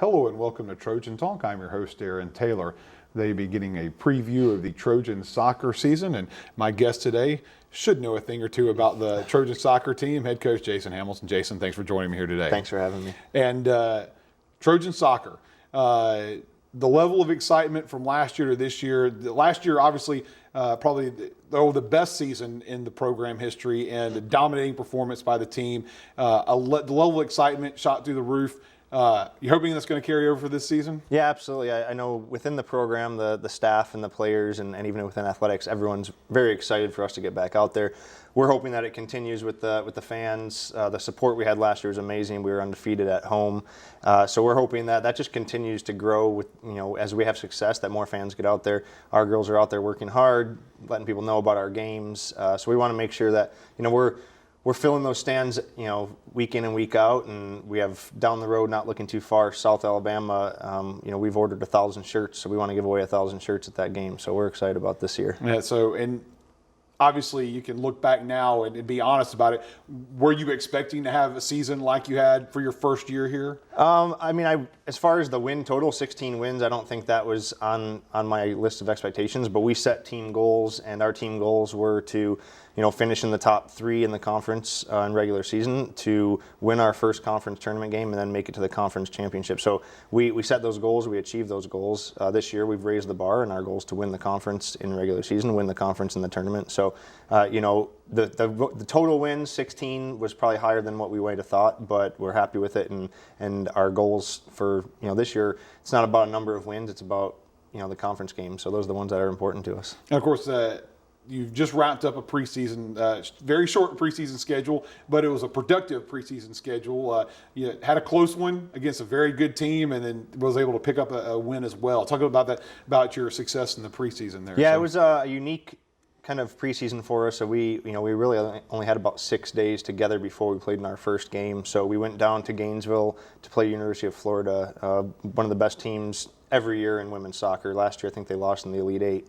Hello and welcome to Trojan Talk. I'm your host, Aaron Taylor. They'll be getting a preview of the Trojan soccer season, and my guest today should know a thing or two about the Trojan soccer team, head coach Jason Hamilton. Jason, thanks for joining me here today. Thanks for having me. And Trojan soccer, the level of excitement from last year to this year. Last year, obviously, probably the best season in the program history and a dominating performance by the team. The level of excitement shot through the roof. You hoping that's going to carry over for this season? Yeah, absolutely. I know within the program, the staff and the players and even within athletics, everyone's very excited for us to get back out there. We're hoping that it continues with the fans. The support we had last year was amazing. We were undefeated at home. So we're hoping that just continues to grow with, as we have success, that more fans get out there. Our girls are out there working hard, letting people know about our games. So we want to make sure that, we're filling those stands, week in and week out, and we have down the road, not looking too far, South Alabama. We've ordered 1,000 shirts, so we want to give away 1,000 shirts at that game. So we're excited about this year. Yeah. So, and obviously, you can look back now and be honest about it. Were you expecting to have a season like you had for your first year here? As far as the win total, 16 wins, I don't think that was on my list of expectations. But we set team goals, and our team goals were to finish in the top 3 in the conference in regular season, to win our first conference tournament game, and then make it to the conference championship. So we set those goals, we achieved those goals. This year we've raised the bar, and our goal is to win the conference in regular season, win the conference in the tournament. So, the total wins, 16, was probably higher than what we might have thought, but we're happy with it. And our goals for this year, it's not about a number of wins, it's about the conference games. So those are the ones that are important to us. And of course, you've just wrapped up a preseason, very short preseason schedule, but it was a productive preseason schedule. You had a close one against a very good team, and then was able to pick up a win as well. Talk about that, about your success in the preseason there. Yeah, so. It was a unique kind of preseason for us. So we really only had about 6 days together before we played in our first game. So we went down to Gainesville to play University of Florida, one of the best teams every year in women's soccer. Last year, I think they lost in the Elite Eight.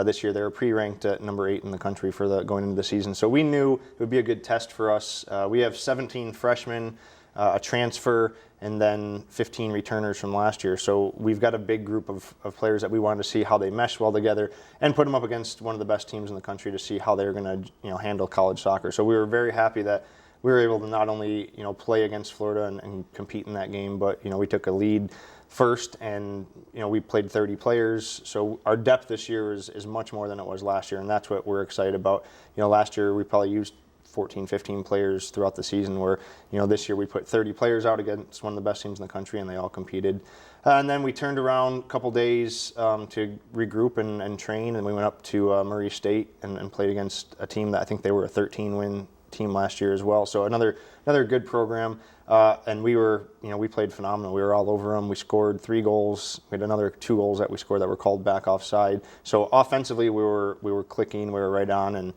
This year, they were pre-ranked at number 8 in the country for going into the season. So we knew it would be a good test for us. We have 17 freshmen, a transfer, and then 15 returners from last year. So we've got a big group of players that we wanted to see how they mesh well together and put them up against one of the best teams in the country to see how they're going to handle college soccer. So we were very happy that we were able to not only play against Florida and compete in that game, but we took a lead first, and we played 30 players. So our depth this year is much more than it was last year, and that's what we're excited about. Last year we probably used 14, 15 players throughout the season, where this year we put 30 players out against one of the best teams in the country, and they all competed. And then we turned around a couple days to regroup and train, and we went up to Murray State and played against a team that I think they were a 13-win team last year as well. So another good program. And we played phenomenal. We were all over them. We scored 3 goals. We had another 2 goals that we scored that were called back offside. So offensively, we were clicking. We were right on, and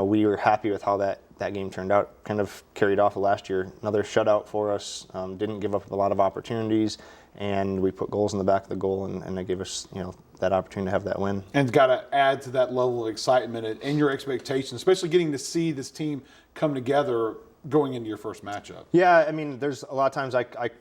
we were happy with how that game turned out. Kind of carried off of last year. Another shutout for us. Didn't give up a lot of opportunities, and we put goals in the back of the goal, and it gave us that opportunity to have that win. And it's got to add to that level of excitement and your expectations, especially getting to see this team come together going into your first matchup. Yeah, there's a lot of times I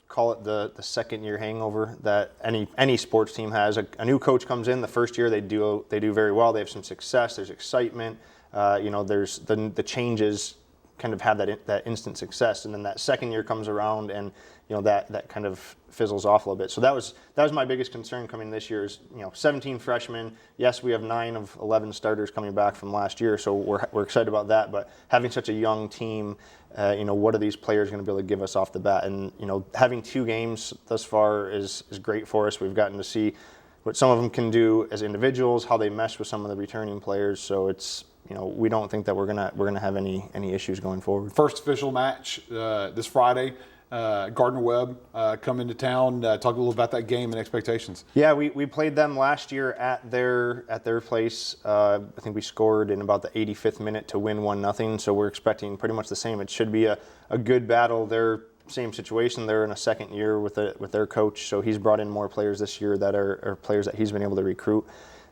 call it the second year hangover that any sports team has. A new coach comes in the first year, they do very well. They have some success. There's excitement. There's the changes kind of have that instant success, and then that second year comes around, and that kind of fizzles off a little bit. So that was my biggest concern coming this year is 17 freshmen. Yes, we have 9 of 11 starters coming back from last year, so we're excited about that. But having such a young team, what are these players going to be able to give us off the bat? And having 2 games thus far is great for us. We've gotten to see what some of them can do as individuals, how they mesh with some of the returning players. So it's we don't think that we're gonna have any issues going forward. First official match this Friday. Gardner Webb come into town. Talk a little about that game and expectations. Yeah, we played them last year at their place. I think we scored in about the 85th minute to win 1-0. So we're expecting pretty much the same. It should be a good battle. They're same situation. They're in a second year with their coach, so he's brought in more players this year that are players that he's been able to recruit.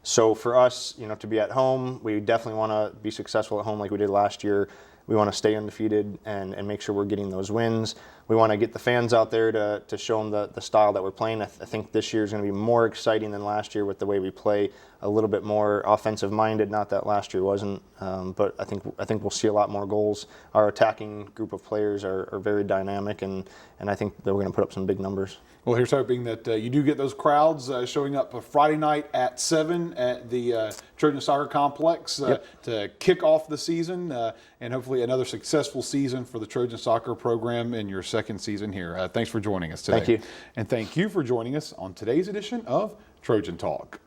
So for us, to be at home, we definitely want to be successful at home like we did last year. We want to stay undefeated and make sure we're getting those wins. we want to get the fans out there to show them the style that we're playing. I think this year is going to be more exciting than last year with the way we play, a little bit more offensive minded. Not that last year wasn't, but I think we'll see a lot more goals. Our attacking group of players are very dynamic, and I think that we're going to put up some big numbers. Well, here's hoping that you do get those crowds showing up Friday night at 7 at the Trojan Soccer Complex to kick off the season, and hopefully another successful season for the Trojan Soccer program in your second season here. Thanks for joining us today. Thank you. And thank you for joining us on today's edition of Trojan Talk.